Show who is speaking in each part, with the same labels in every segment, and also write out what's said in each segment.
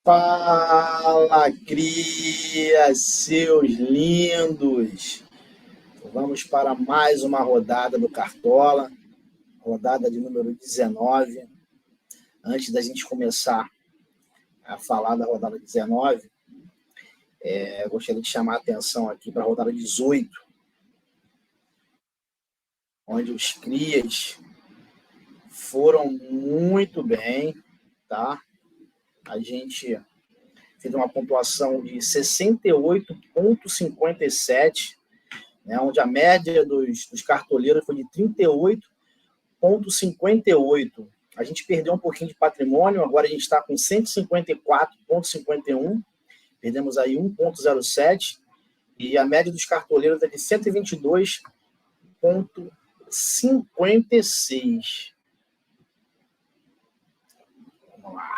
Speaker 1: Fala, cria, seus lindos! Vamos para mais uma rodada do Cartola, rodada de número 19. Antes da gente começar a falar da rodada 19, eu gostaria de chamar a atenção aqui para a rodada 18, onde os crias foram muito bem, tá? A gente fez uma pontuação de 68,57, né, onde a média dos cartoleiros foi de 38,58. A gente perdeu um pouquinho de patrimônio, agora a gente está com 154,51, perdemos aí 1,07, e a média dos cartoleiros é de 122,56. Vamos lá.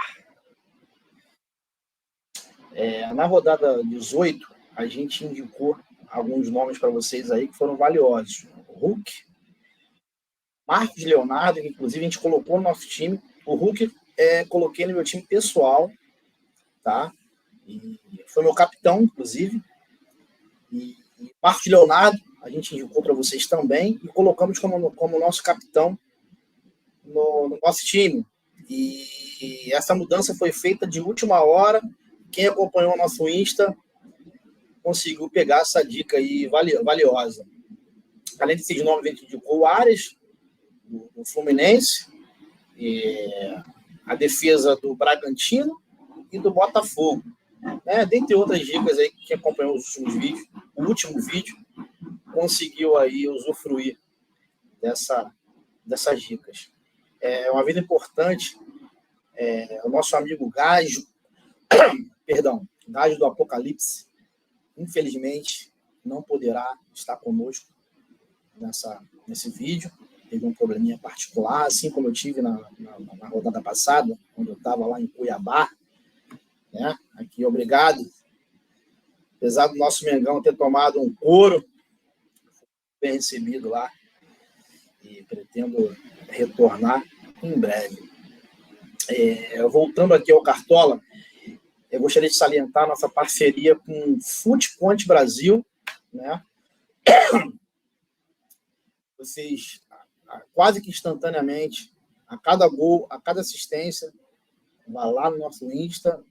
Speaker 1: Na rodada 18, a gente indicou alguns nomes para vocês aí que foram valiosos. Hulk, Marcos Leonardo, que inclusive a gente colocou no nosso time. O Hulk coloquei no meu time pessoal, tá? E foi meu capitão, inclusive. E Marcos Leonardo, a gente indicou para vocês também e colocamos como nosso capitão no nosso time. E essa mudança foi feita de última hora. Quem acompanhou o nosso Insta conseguiu pegar essa dica aí valiosa. Além desses nomes, a gente indicou o Arias, do Fluminense, a defesa do Bragantino e do Botafogo. Dentre outras dicas aí, quem acompanhou os últimos vídeos, o último vídeo, conseguiu aí usufruir dessas dicas. Uma vida importante, o nosso amigo Gajo, Gajo do Apocalipse, infelizmente, não poderá estar conosco nesse vídeo. Teve um probleminha particular, assim como eu tive na rodada passada, quando eu estava lá em Cuiabá. Né? Aqui, obrigado. Apesar do nosso Mengão ter tomado um couro, bem recebido lá, e pretendo retornar em breve. Voltando aqui ao Cartola, eu gostaria de salientar nossa parceria com o FutPoint Brasil, né? Vocês, quase que instantaneamente, a cada gol, a cada assistência, vá lá no nosso Insta,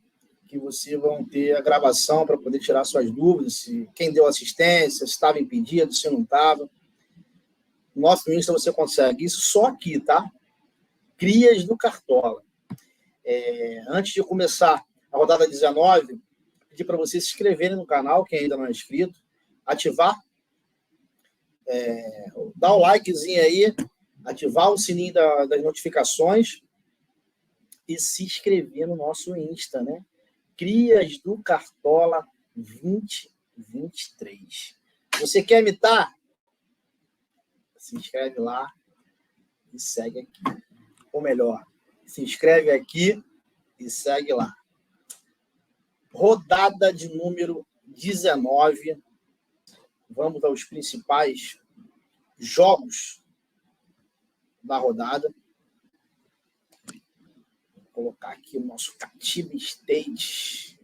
Speaker 1: que vocês vão ter a gravação para poder tirar suas dúvidas, se quem deu assistência, se estava impedido, se não estava. No nosso Insta você consegue isso só aqui, tá? Crias do Cartola. Antes de começar a rodada 19, pedir para vocês se inscreverem no canal, quem ainda não é inscrito, ativar, dar o likezinho aí, ativar o sininho das notificações e se inscrever no nosso Insta, né? Crias do Cartola 2023. Você quer imitar? Se inscreve lá e segue aqui. Ou melhor, se inscreve aqui e segue lá. Rodada de número 19. Vamos aos principais jogos da rodada. Vou colocar aqui o nosso Catiba State.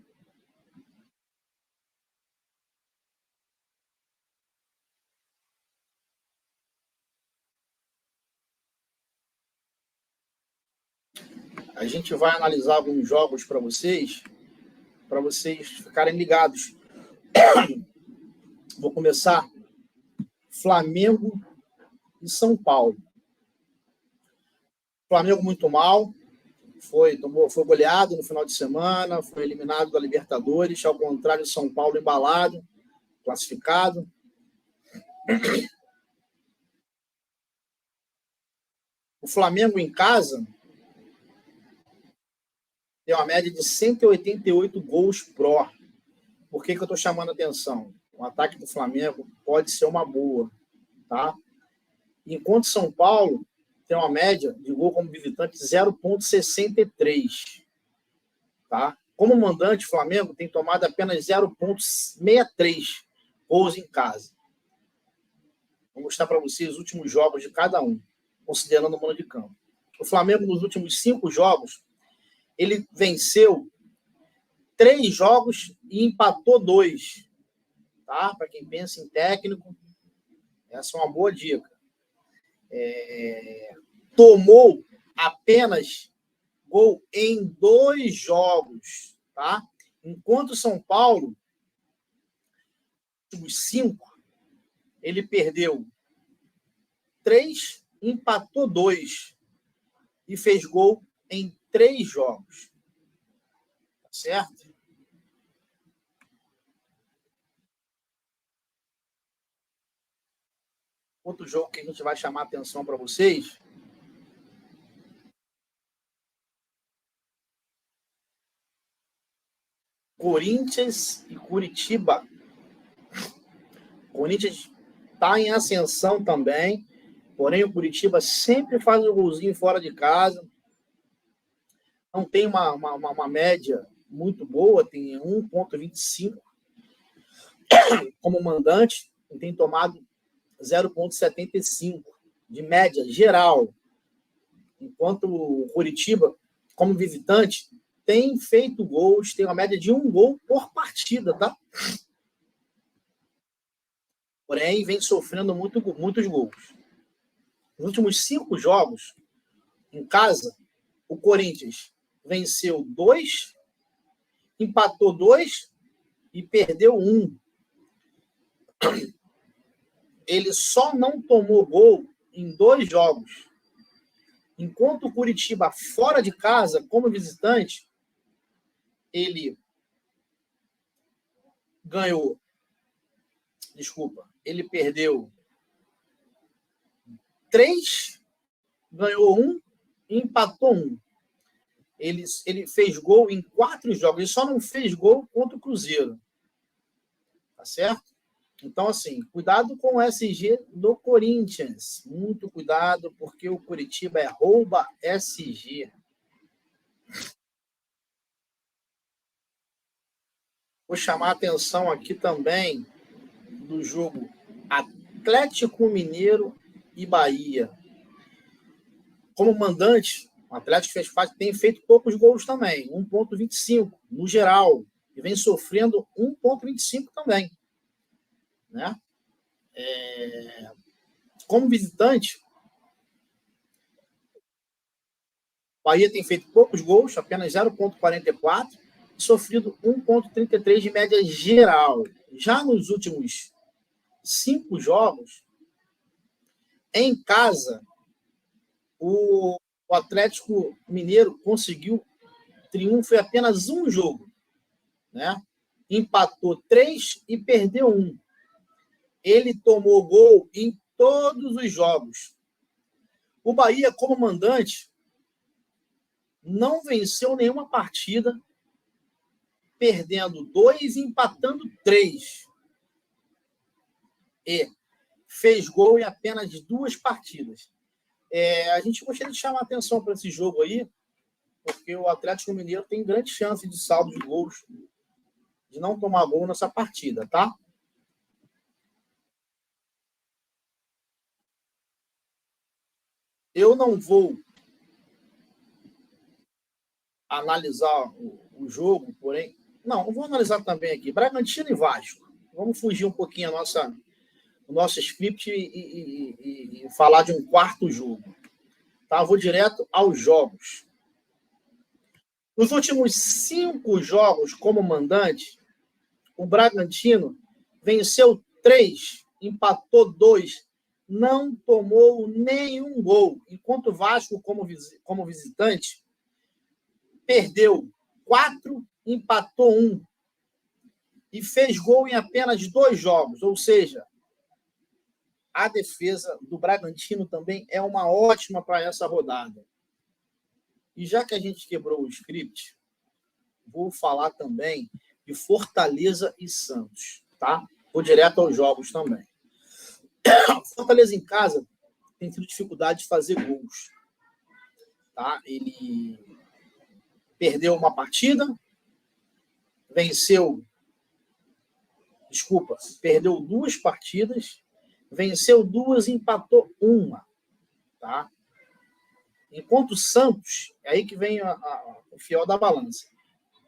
Speaker 1: A gente vai analisar alguns jogos para vocês ficarem ligados. Vou começar Flamengo e São Paulo. Flamengo muito mal, foi goleado no final de semana, foi eliminado da Libertadores, ao contrário, São Paulo embalado, classificado. O Flamengo em casa tem uma média de 188 gols pró. Por que eu estou chamando a atenção? O ataque do Flamengo pode ser uma boa, tá? Enquanto São Paulo tem uma média de gol como visitante 0,63, tá? Como mandante, o Flamengo tem tomado apenas 0,63 gols em casa. Vou mostrar para vocês os últimos jogos de cada um, considerando o mano de campo. O Flamengo, nos últimos 5 jogos, ele venceu 3 jogos e empatou 2. Tá? Para quem pensa em técnico, essa é uma boa dica. Tomou apenas gol em 2 jogos. Tá? Enquanto o São Paulo, os 5, ele perdeu 3, empatou 2 e fez gol em 3 jogos. Tá certo? Outro jogo que a gente vai chamar a atenção para vocês. Corinthians e Curitiba. Corinthians está em ascensão também, porém o Curitiba sempre faz um golzinho fora de casa. Não tem uma média muito boa, tem 1,25 como mandante, e tem tomado 0,75 de média geral. Enquanto o Curitiba, como visitante, tem feito gols, tem uma média de 1 gol por partida, tá? Porém, vem sofrendo muitos gols. Nos últimos 5 jogos, em casa, o Corinthians venceu 2, empatou 2 e perdeu 1. Ele só não tomou gol em 2 jogos. Enquanto o Curitiba, fora de casa, como visitante, ele ganhou. Ele perdeu 3, ganhou 1 e empatou 1. Ele fez gol em 4 jogos. Ele só não fez gol contra o Cruzeiro. Tá certo? Então, assim, cuidado com o SG do Corinthians. Muito cuidado, porque o Curitiba é @SG. Vou chamar a atenção aqui também do jogo Atlético Mineiro e Bahia. Como mandante, o Atlético tem feito poucos gols também, 1,25 no geral, e vem sofrendo 1,25 também. Né? Como visitante, o Bahia tem feito poucos gols, apenas 0,44, e sofrido 1,33 de média geral. Já nos últimos 5 jogos, em casa, o Atlético Mineiro conseguiu triunfo em apenas 1 jogo. Né? Empatou 3 e perdeu 1. Ele tomou gol em todos os jogos. O Bahia, como mandante, não venceu nenhuma partida, perdendo 2 e empatando 3. E fez gol em apenas 2 partidas. A gente gostaria de chamar a atenção para esse jogo aí, porque o Atlético Mineiro tem grande chance de saldo de gols, de não tomar gol nessa partida, tá? Eu não vou analisar o jogo, porém... Não, eu vou analisar também aqui. Bragantino e Vasco. Vamos fugir um pouquinho o nosso script e falar de um quarto jogo. Tá? Vou direto aos jogos. Nos últimos 5 jogos como mandante, o Bragantino venceu 3, empatou 2, não tomou nenhum gol, enquanto o Vasco, como visitante, perdeu 4, empatou 1 e fez gol em apenas 2 jogos. Ou seja, a defesa do Bragantino também é uma ótima para essa rodada. E já que a gente quebrou o script, vou falar também de Fortaleza e Santos. Tá? Vou direto aos jogos também. Fortaleza em casa tem tido dificuldade de fazer gols. Tá? Ele perdeu uma partida, perdeu 2 partidas, venceu 2 e empatou 1. Tá? Enquanto o Santos, é aí que vem o fiel da balança.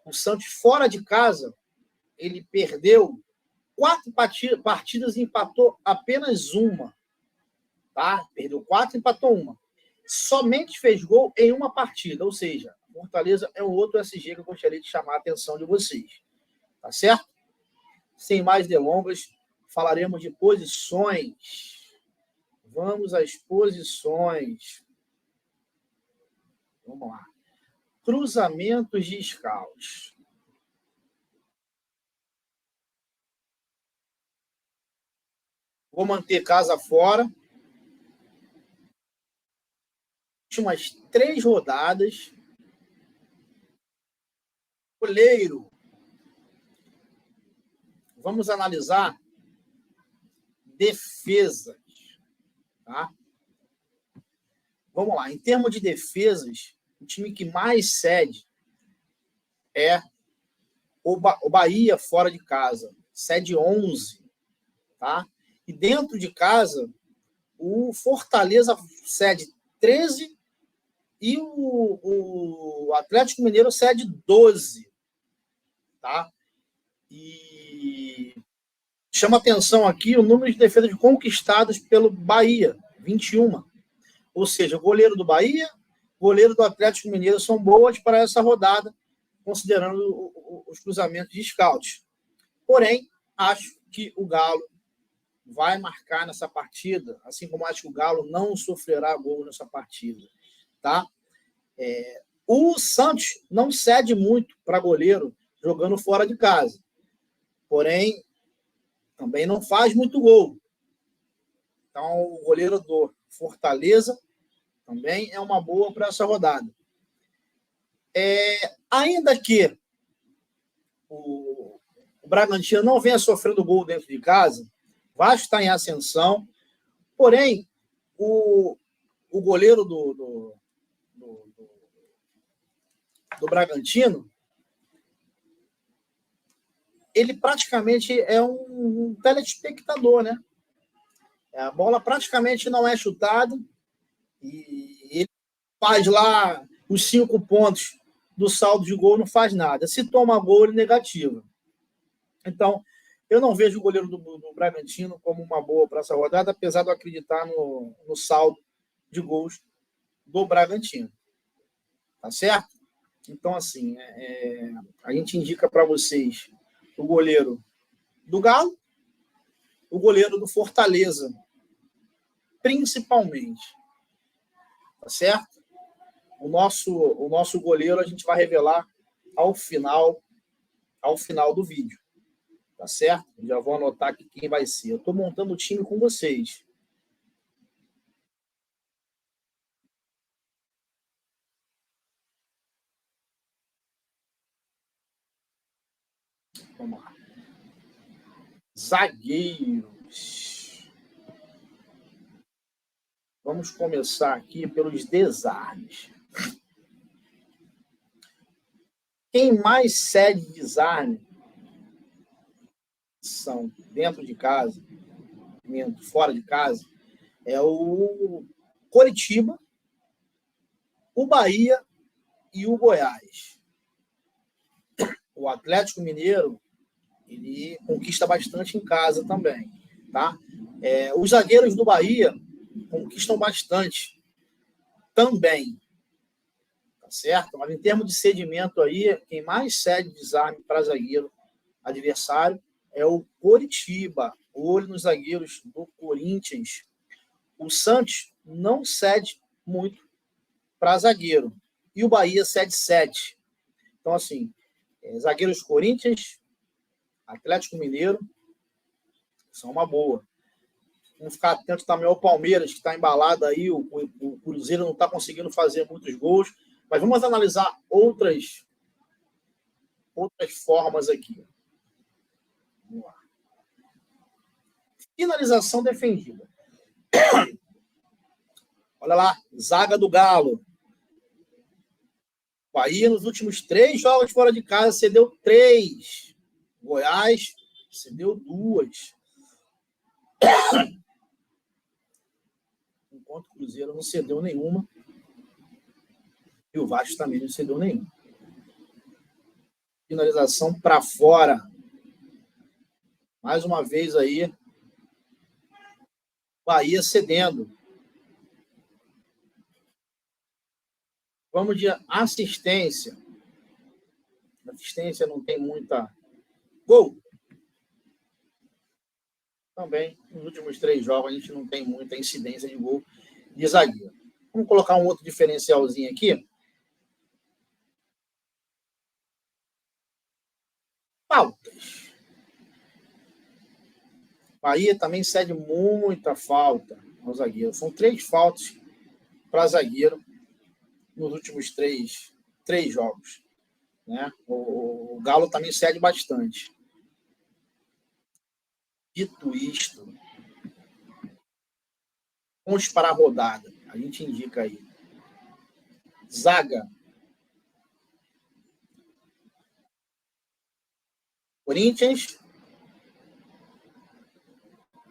Speaker 1: O Santos, fora de casa, ele perdeu 4 partidas e empatou apenas uma. Tá? Perdeu 4 e empatou uma. Somente fez gol em uma partida. Ou seja, Fortaleza é um outro SG que eu gostaria de chamar a atenção de vocês. Tá certo? Sem mais delongas, falaremos de posições. Vamos às posições. Vamos lá. Cruzamentos de scouts. Vou manter casa fora. Últimas 3 rodadas. Goleiro. Vamos analisar defesas. Tá? Vamos lá. Em termos de defesas, o time que mais cede é o Bahia fora de casa. Cede 11. Tá? E dentro de casa, o Fortaleza cede 13 e o Atlético Mineiro cede 12. Tá? E chama atenção aqui o número de defesas conquistadas pelo Bahia, 21. Ou seja, o goleiro do Bahia, goleiro do Atlético Mineiro são boas para essa rodada, considerando os cruzamentos de scouts. Porém, acho que o Galo vai marcar nessa partida, assim como acho que o Galo não sofrerá gol nessa partida. Tá? O Santos não cede muito para goleiro jogando fora de casa. Porém, também não faz muito gol. Então, o goleiro do Fortaleza também é uma boa para essa rodada. Ainda que o Bragantino não venha sofrendo gol dentro de casa, vai estar em ascensão. Porém, o goleiro do Bragantino, ele praticamente é um telespectador, né? A bola praticamente não é chutada e ele faz lá os 5 pontos do saldo de gol, não faz nada. Se toma gol, ele é negativo. Então, eu não vejo o goleiro do Bragantino como uma boa para essa rodada, apesar de eu acreditar no saldo de gols do Bragantino. Tá certo? Então, assim, a gente indica para vocês o goleiro do Galo, o goleiro do Fortaleza, principalmente. Tá certo? O nosso goleiro a gente vai revelar ao final do vídeo. Tá certo? Já vou anotar aqui quem vai ser. Eu estou montando o time com vocês. Vamos lá. Zagueiros. Vamos começar aqui pelos desarmes. Quem mais cede desarme são dentro de casa, fora de casa, é o Coritiba, o Bahia e o Goiás. O Atlético Mineiro, ele conquista bastante em casa também, tá? Os zagueiros do Bahia conquistam bastante também, tá certo? Mas em termos de cedimento aí, quem mais cede desarme para zagueiro adversário é o Coritiba. Olho nos zagueiros do Corinthians. O Santos não cede muito para zagueiro. E o Bahia cede 7. Então, assim, zagueiros Corinthians, Atlético Mineiro, são uma boa. Vamos ficar atento também ao Palmeiras, que está embalado aí. O Cruzeiro não está conseguindo fazer muitos gols. Mas vamos analisar outras formas aqui. Vamos lá. Finalização defendida. Olha lá, zaga do Galo. Bahia, nos últimos 3 jogos fora de casa, cedeu 3. Goiás cedeu 2. Enquanto o Cruzeiro não cedeu nenhuma. E o Vasco também não cedeu nenhuma. Finalização para fora. Mais uma vez aí, Bahia cedendo. Vamos de assistência. Assistência não tem muita... Gol! Também, nos últimos 3 jogos, a gente não tem muita incidência de gol de zagueiro. Vamos colocar um outro diferencialzinho aqui. Faltas. Bahia também cede muita falta ao zagueiro. São 3 faltas para zagueiro nos últimos 3 jogos. Né? O Galo também cede bastante. Dito isto, vamos para a rodada. A gente indica aí. Zaga. Corinthians.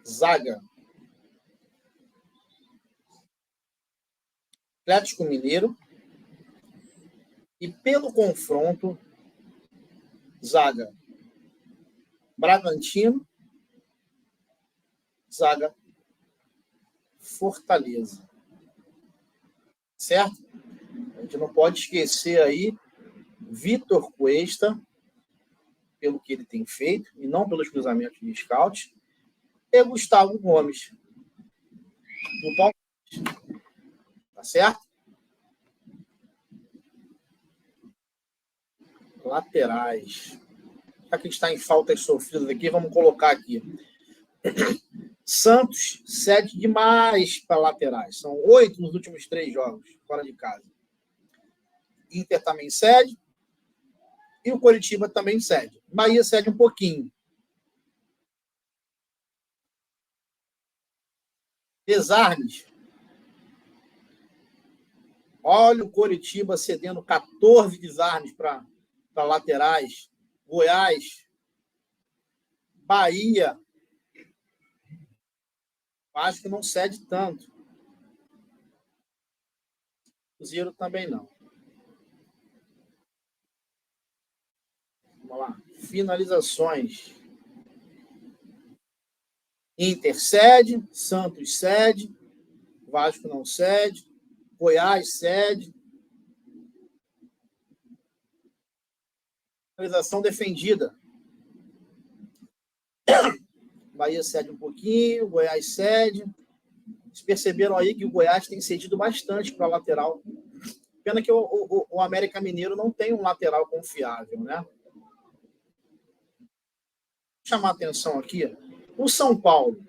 Speaker 1: Zaga. Atlético Mineiro. E pelo confronto, zaga. Bragantino. Zaga. Fortaleza. Certo? A gente não pode esquecer aí Vitor Cuesta, pelo que ele tem feito, e não pelos cruzamentos de scout, e Gustavo Gomes, do Palmeiras. Tá certo? Laterais. Já que está em faltas sofridas aqui, vamos colocar aqui. Santos cede demais para laterais. São 8 nos últimos 3 jogos, fora de casa. Inter também cede. E o Coritiba também cede. Bahia cede um pouquinho. Desarmes. Olha o Coritiba cedendo 14 desarmes para laterais. Goiás. Bahia. Acho que não cede tanto. Cruzeiro também não. Vamos lá. Finalizações. Inter cede, Santos cede, Vasco não cede, Goiás cede. Finalização defendida. Bahia cede um pouquinho, Goiás cede. Vocês perceberam aí que o Goiás tem cedido bastante para a lateral. Pena que o América Mineiro não tem um lateral confiável, né? Vou chamar a atenção aqui. O São Paulo,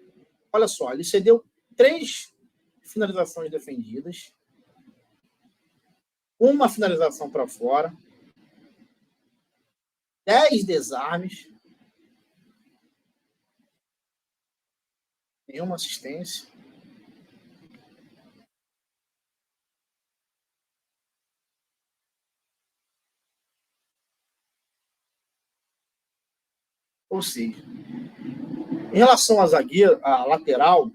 Speaker 1: olha só, ele cedeu 3 finalizações defendidas, uma finalização para fora, 10 desarmes, nenhuma assistência. Ou seja, em relação a zagueiro, a lateral,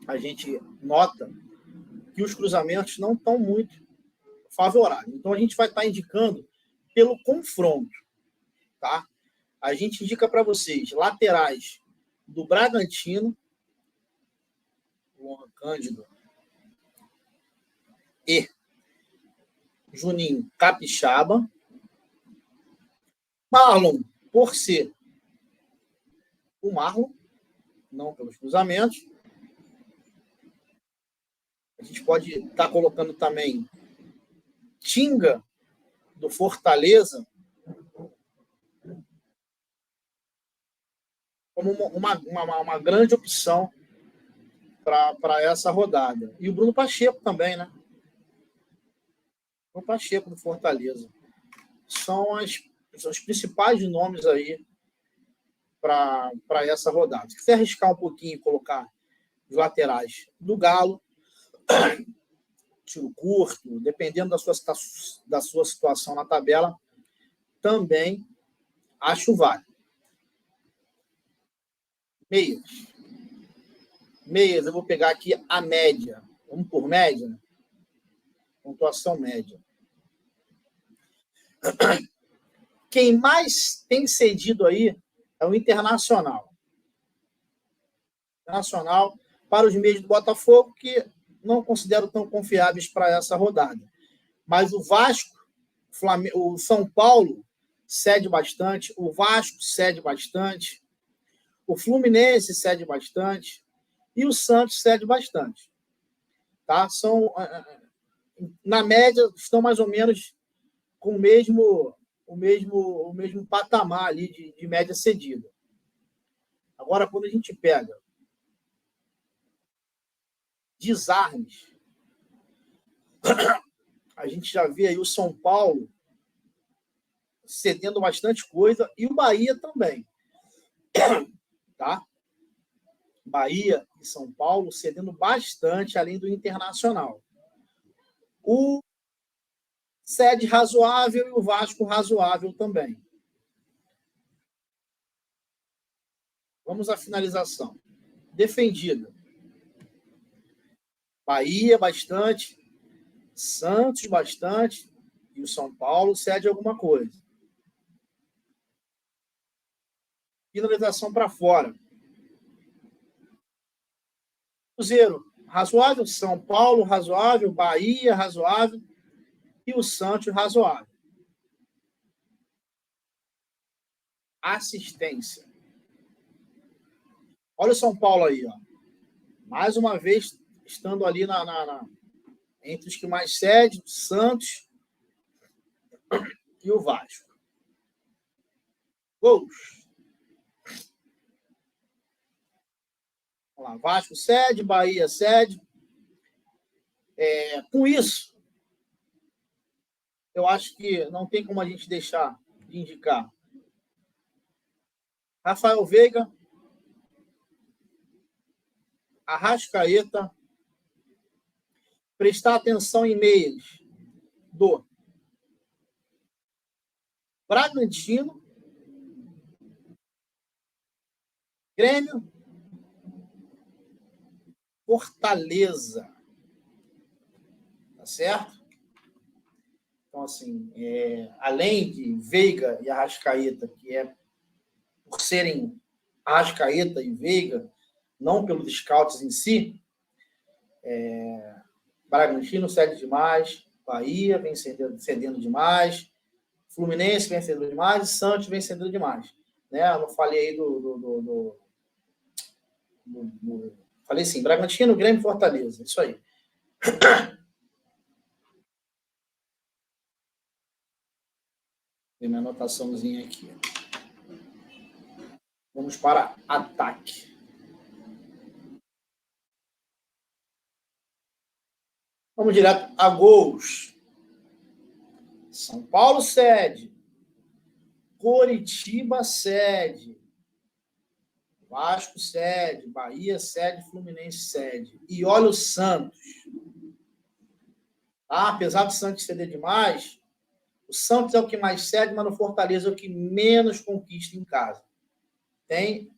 Speaker 1: a gente nota que os cruzamentos não estão muito favoráveis. Então, a gente vai estar indicando pelo confronto. Tá? A gente indica para vocês laterais do Bragantino, Luan Cândido e Juninho Capixaba. Marlon, por ser o Marlon, não pelos cruzamentos. A gente pode estar colocando também Tinga, do Fortaleza, como uma grande opção para essa rodada. E o Bruno Pacheco também, né? O Pacheco do Fortaleza. São os principais nomes aí para essa rodada. Se quiser arriscar um pouquinho e colocar os laterais do Galo, tiro curto, dependendo da sua situação na tabela, também acho válido. Meias, eu vou pegar aqui a média. Vamos por média? Pontuação média. Quem mais tem cedido aí é o Internacional. Internacional para os meios do Botafogo, que não considero tão confiáveis para essa rodada. Mas o Vasco, o São Paulo cede bastante, o Vasco cede bastante, o Fluminense cede bastante e o Santos cede bastante. Tá? Na média, estão mais ou menos com o mesmo patamar ali de média cedida. Agora, quando a gente pega desarmes, a gente já vê aí o São Paulo cedendo bastante coisa e o Bahia também. Tá? Bahia e São Paulo cedendo bastante, além do Internacional. O cede razoável e o Vasco razoável também. Vamos à finalização. Defendida. Bahia bastante, Santos bastante e o São Paulo cede alguma coisa. Finalização para fora. Cruzeiro, razoável. São Paulo, razoável. Bahia, razoável. E o Santos, razoável. Assistência. Olha o São Paulo aí, ó. Mais uma vez, estando ali entre os que mais cedem, o Santos e o Vasco. Gols. Vamos lá. Vasco cede, Bahia cede. Com isso, eu acho que não tem como a gente deixar de indicar Rafael Veiga, Arrascaeta, prestar atenção em meias do Bragantino, Grêmio, Fortaleza. Tá certo? Então, assim, além de Veiga e Arrascaeta, que é por serem Arrascaeta e Veiga, não pelos scouts em si, Bragantino cede demais, Bahia vem cedendo demais, Fluminense vem cedendo demais e Santos vem cedendo demais. Né? Eu não falei aí falei sim, Bragantino, Grêmio e Fortaleza. Isso aí. Tem minha anotaçãozinha aqui. Vamos para ataque. Vamos direto a gols. São Paulo cede. Coritiba cede. Vasco cede. Bahia cede. Fluminense cede. E olha o Santos. Tá? Apesar do Santos ceder demais, o Santos é o que mais cede, mas no Fortaleza é o que menos conquista em casa. Tem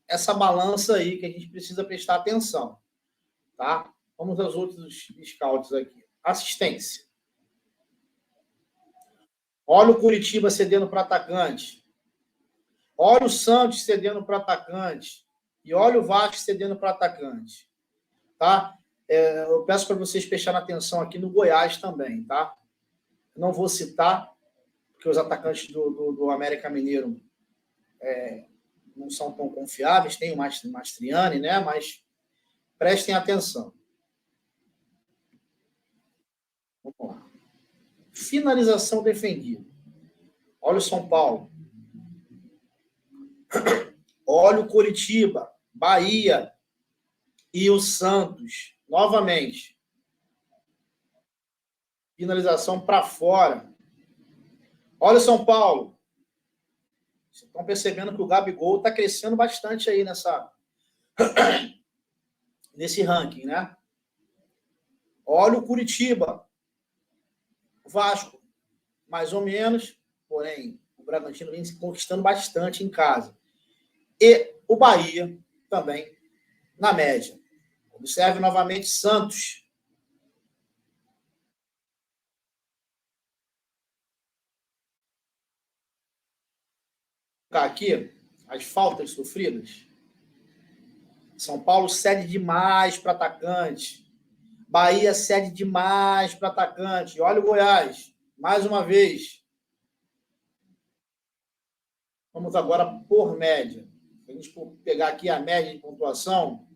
Speaker 1: essa balança aí que a gente precisa prestar atenção. Tá? Vamos aos outros scouts aqui. Assistência. Olha o Coritiba cedendo para atacante. Olha o Santos cedendo para atacante. E olha o Vasco cedendo para atacante. Tá? Eu peço para vocês prestarem atenção aqui no Goiás também. Tá? Não vou citar, porque os atacantes do América Mineiro não são tão confiáveis. Tem o Mastriani, né? Mas prestem atenção. Vamos lá. Finalização defendida. Olha o São Paulo. Olha o Coritiba, Bahia e o Santos. Novamente. Finalização para fora. Olha o São Paulo. Vocês estão percebendo que o Gabigol está crescendo bastante aí nesse ranking, né? Olha o Coritiba. Vasco, mais ou menos, porém, o Bragantino vem se conquistando bastante em casa. E o Bahia também, na média. Observe novamente Santos. Aqui, as faltas sofridas. São Paulo cede demais para atacante. Bahia cede demais para atacante. Olha o Goiás, mais uma vez. Vamos agora por média. Se a gente for pegar aqui a média de pontuação,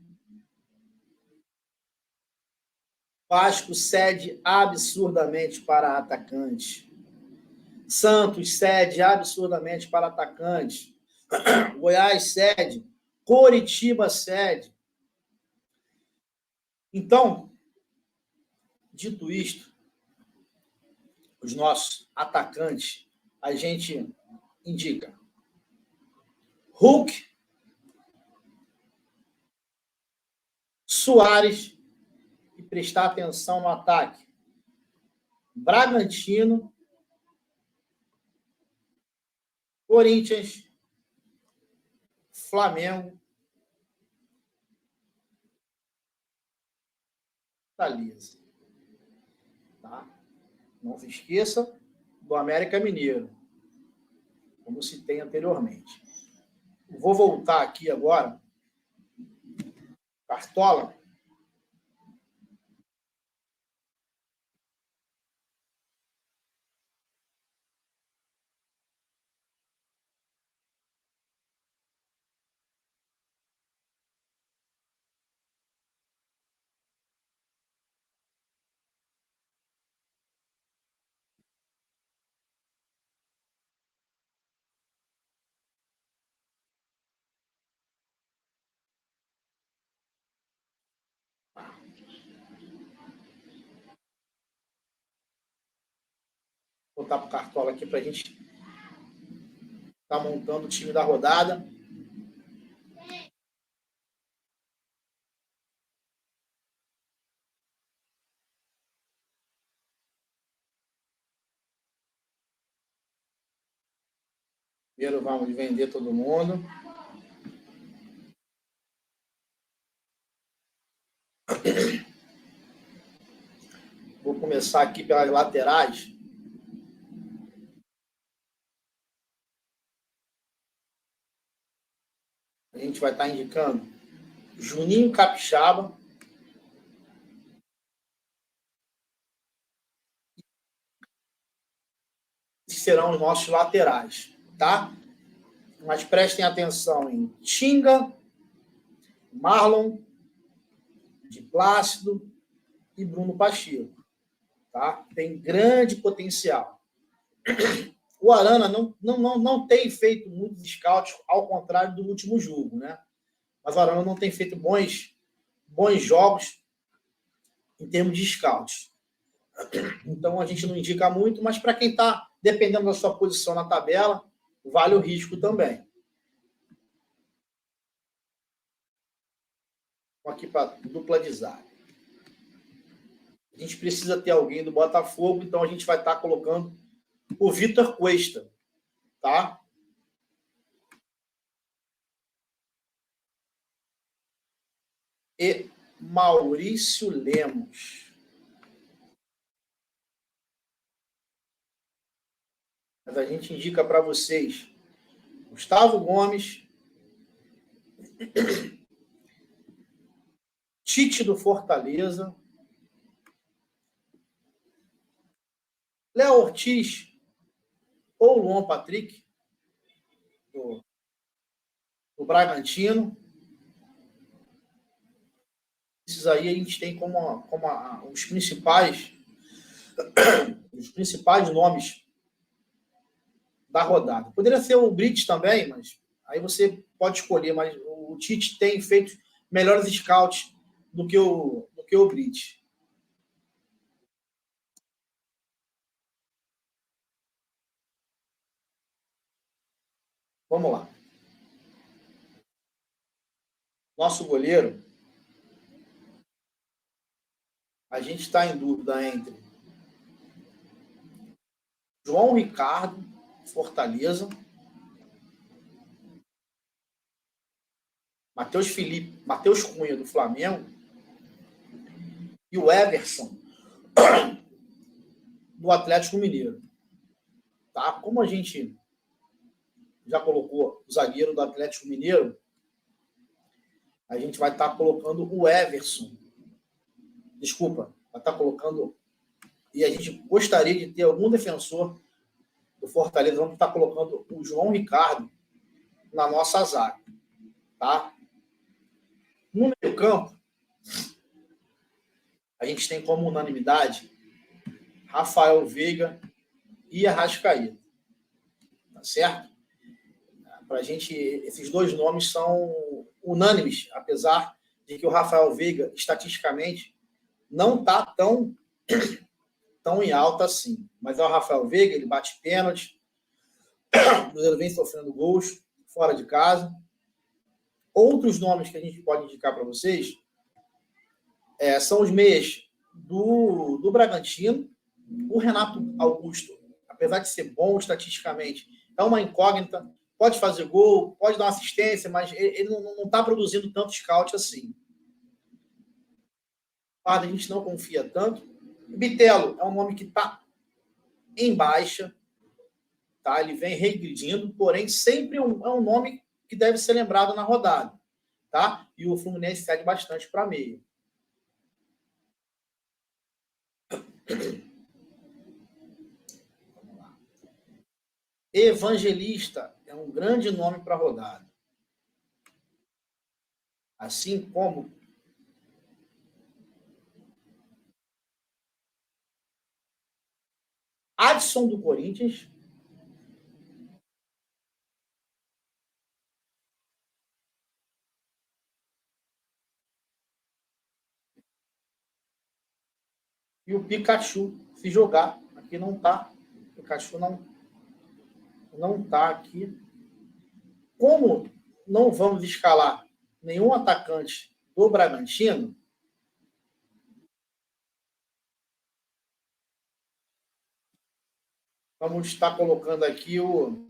Speaker 1: Vasco cede absurdamente para atacante. Santos cede absurdamente para atacante. Goiás cede. Coritiba cede. Então, dito isto, os nossos atacantes, a gente indica Hulk, Soares, e prestar atenção no ataque, Bragantino, Corinthians, Flamengo, Fortaleza. Tá? Não se esqueça do América Mineiro, como citei anteriormente. Vou voltar aqui agora. Cartola. Vou botar para o Cartola aqui para a gente estar montando o time da rodada. Primeiro vamos vender todo mundo. Vou começar aqui pelas laterais. A gente vai estar indicando Juninho Capixaba, que serão os nossos laterais, tá? Mas prestem atenção em Tinga, Marlon, de Plácido e Bruno Pacheco, tá? Tem grande potencial. O Arana não tem feito muitos scouts, ao contrário do último jogo, né? Mas o Arana não tem feito bons jogos em termos de scouts. Então a gente não indica muito, mas para quem está dependendo da sua posição na tabela, vale o risco também. Aqui para dupla de zaga. A gente precisa ter alguém do Botafogo, então a gente vai estar colocando o Vitor Cuesta, tá? E Maurício Lemos. Mas a gente indica para vocês Gustavo Gomes, Tite do Fortaleza, Léo Ortiz ou Luan Patrick do Bragantino. Esses aí a gente tem como os principais nomes da rodada. Poderia ser o Brits também, mas aí você pode escolher, mas o Tite tem feito melhores scouts do que o Brits. Vamos lá. Nosso goleiro, a gente está em dúvida entre João Ricardo, Fortaleza, Matheus Cunha, do Flamengo, e o Everson, do Atlético Mineiro. Tá? Como a gente já colocou o zagueiro do Atlético Mineiro, a gente vai estar colocando o Everson. Desculpa, vai estar colocando... E a gente gostaria de ter algum defensor do Fortaleza. Vamos estar colocando o João Ricardo na nossa zaga. Tá? No meio-campo, a gente tem como unanimidade Rafael Veiga e Arrascaeta. Tá certo? Para a gente, esses dois nomes são unânimes, apesar de que o Rafael Veiga, estatisticamente, não está tão em alta assim. Mas é o Rafael Veiga, ele bate pênalti, o Cruzeiro vem sofrendo gols fora de casa. Outros nomes que a gente pode indicar para vocês são os meias do Bragantino. O Renato Augusto, apesar de ser bom estatisticamente, é uma incógnita. Pode fazer gol, pode dar uma assistência, mas ele não está produzindo tanto scout assim. A gente não confia tanto. Bitelo é um nome que está em baixa, tá? Ele vem regredindo, porém sempre é um nome que deve ser lembrado na rodada. Tá? E o Fluminense cede bastante para meio. Vamos lá. Evangelista é um grande nome para a rodada. Assim como Adson do Corinthians. E o Pikachu, se jogar. Aqui não está. O Pikachu não está aqui. Como não vamos escalar nenhum atacante do Bragantino, vamos estar colocando aqui o...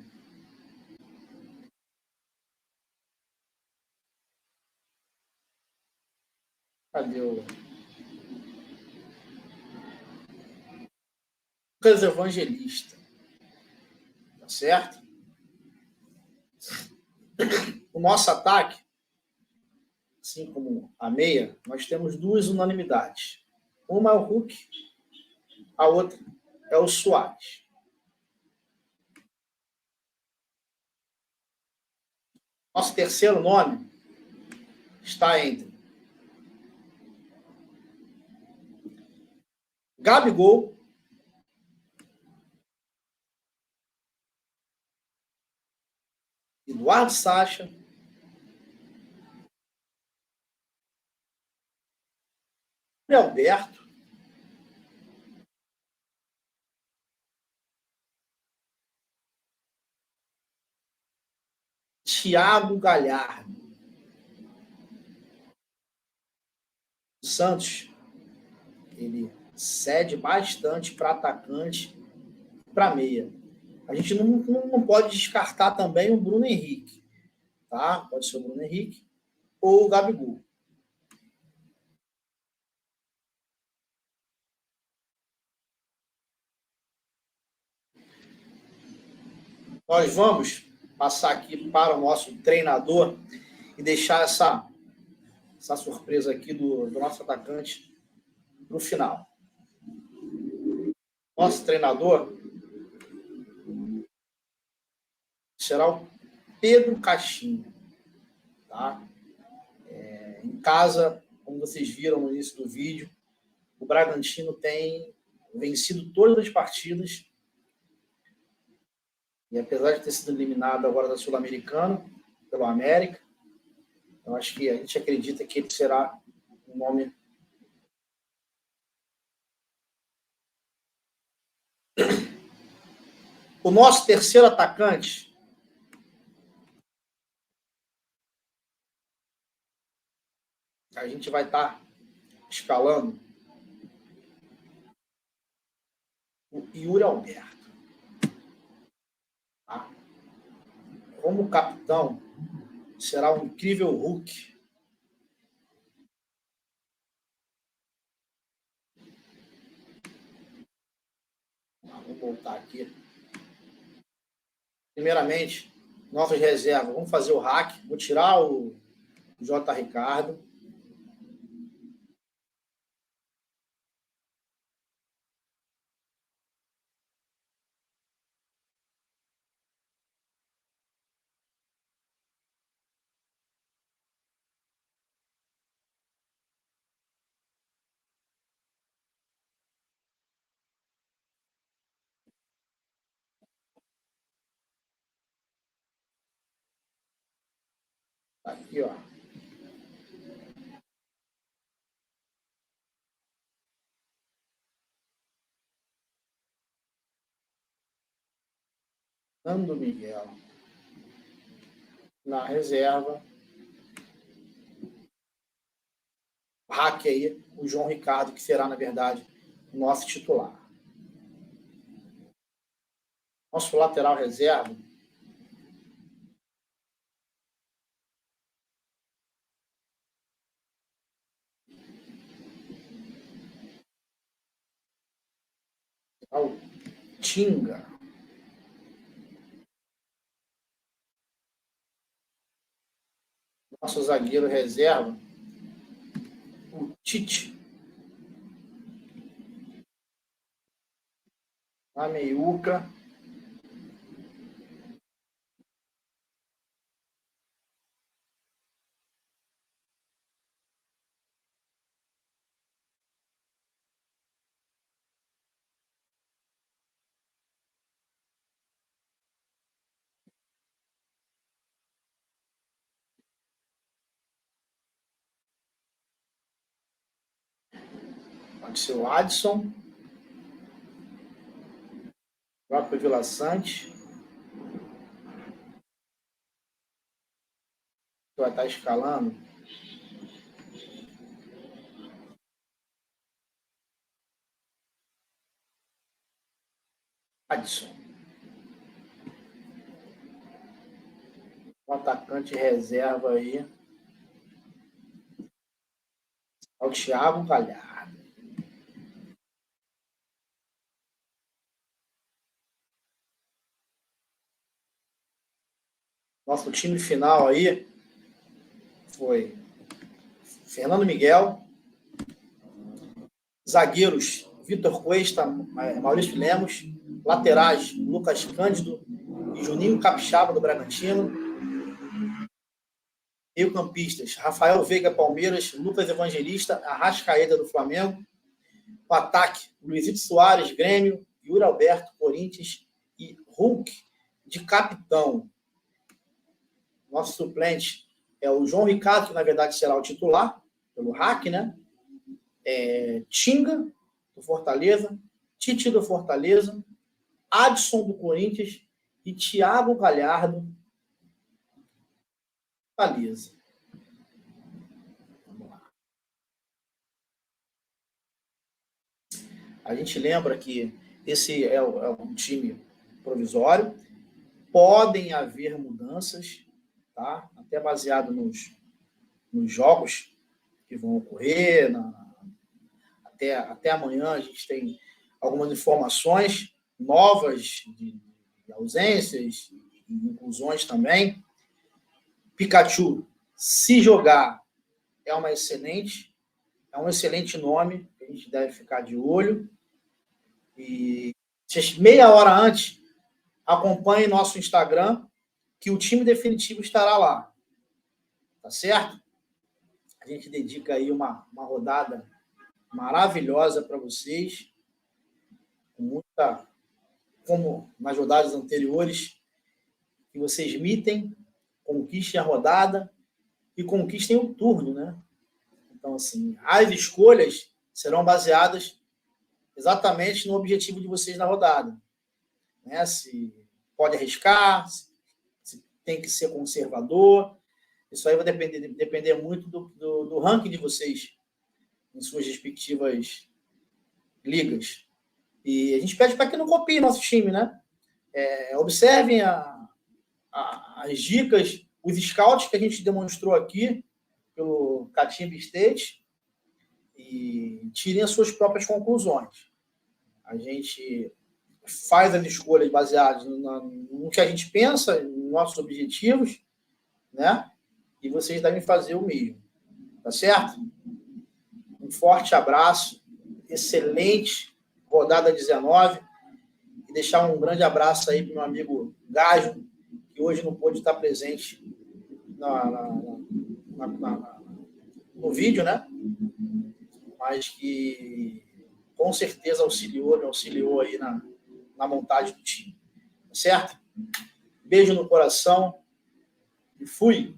Speaker 1: Cadê o... Lucas Evangelista. Tá certo? O nosso ataque, assim como a meia, nós temos duas unanimidades. Uma é o Hulk, a outra é o Soares. Nosso terceiro nome está entre Gabigol, Eduardo Sacha, Alberto, Thiago Galhardo. O Santos, ele cede bastante para atacante, para meia. A gente não pode descartar também o Bruno Henrique. Tá? Pode ser o Bruno Henrique ou o Gabigol. Nós vamos passar aqui para o nosso treinador e deixar essa surpresa aqui do nosso atacante no final. Nosso treinador será o Pedro Caixinha. Tá? Em casa, como vocês viram no início do vídeo, o Bragantino tem vencido todas as partidas. E apesar de ter sido eliminado agora da Sul-Americana, pelo América, eu acho que a gente acredita que ele será um nome... O nosso terceiro atacante a gente vai estar escalando o Yuri Alberto. Tá? Como capitão, será um incrível Hulk. Vamos voltar aqui. Primeiramente, nossas reservas. Vamos fazer o hack. Vou tirar o J. Ricardo. Aqui, ó. Nando Miguel. Na reserva. Hack aí, o João Ricardo, que será, na verdade, o nosso titular. Nosso lateral reserva. É o Tinga. Nosso zagueiro reserva. O Tite. A meiuca. Pode ser o Adson. O próprio Vila Sante. Que vai estar escalando. Adson. O atacante reserva aí. É o Thiago Galhardo. Nosso time final aí foi Fernando Miguel, zagueiros Vitor Cuesta, Maurício Lemos, laterais Lucas Cândido e Juninho Capixaba do Bragantino, meio-campistas Rafael Veiga Palmeiras, Lucas Evangelista, Arrascaeta do Flamengo, o ataque Luizito Soares Grêmio, Yuri Alberto Corinthians e Hulk de capitão. Nosso suplente é o João Ricardo, que na verdade será o titular, pelo hack, né? Tinga, do Fortaleza, Tite do Fortaleza, Adson do Corinthians e Thiago Galhardo do Fortaleza. Vamos lá. A gente lembra que esse é um time provisório, podem haver mudanças, tá? Até baseado nos jogos que vão ocorrer. Até amanhã a gente tem algumas informações novas de ausências e inclusões também. Pikachu, se jogar, é um excelente nome, que a gente deve ficar de olho. E meia hora antes, acompanhe nosso Instagram, que o time definitivo estará lá. Tá certo? A gente dedica aí uma rodada maravilhosa para vocês, como nas rodadas anteriores, que vocês mitem, conquistem a rodada e conquistem o turno, né? Então, assim, as escolhas serão baseadas exatamente no objetivo de vocês na rodada, né? Se pode arriscar, se tem que ser conservador, isso aí vai depender muito do ranking de vocês em suas respectivas ligas. E a gente pede para que não copiem nosso time, né? Observem as dicas, os scouts que a gente demonstrou aqui pelo Catimba State e tirem as suas próprias conclusões. A gente faz as escolhas baseadas no que a gente pensa, nos nossos objetivos, né? E vocês devem fazer o mesmo, tá certo? Um forte abraço, excelente rodada 19, e deixar um grande abraço aí para o meu amigo Gajo, que hoje não pôde estar presente no vídeo, né? Mas que com certeza me auxiliou aí na montagem do time, tá certo? Beijo no coração e fui!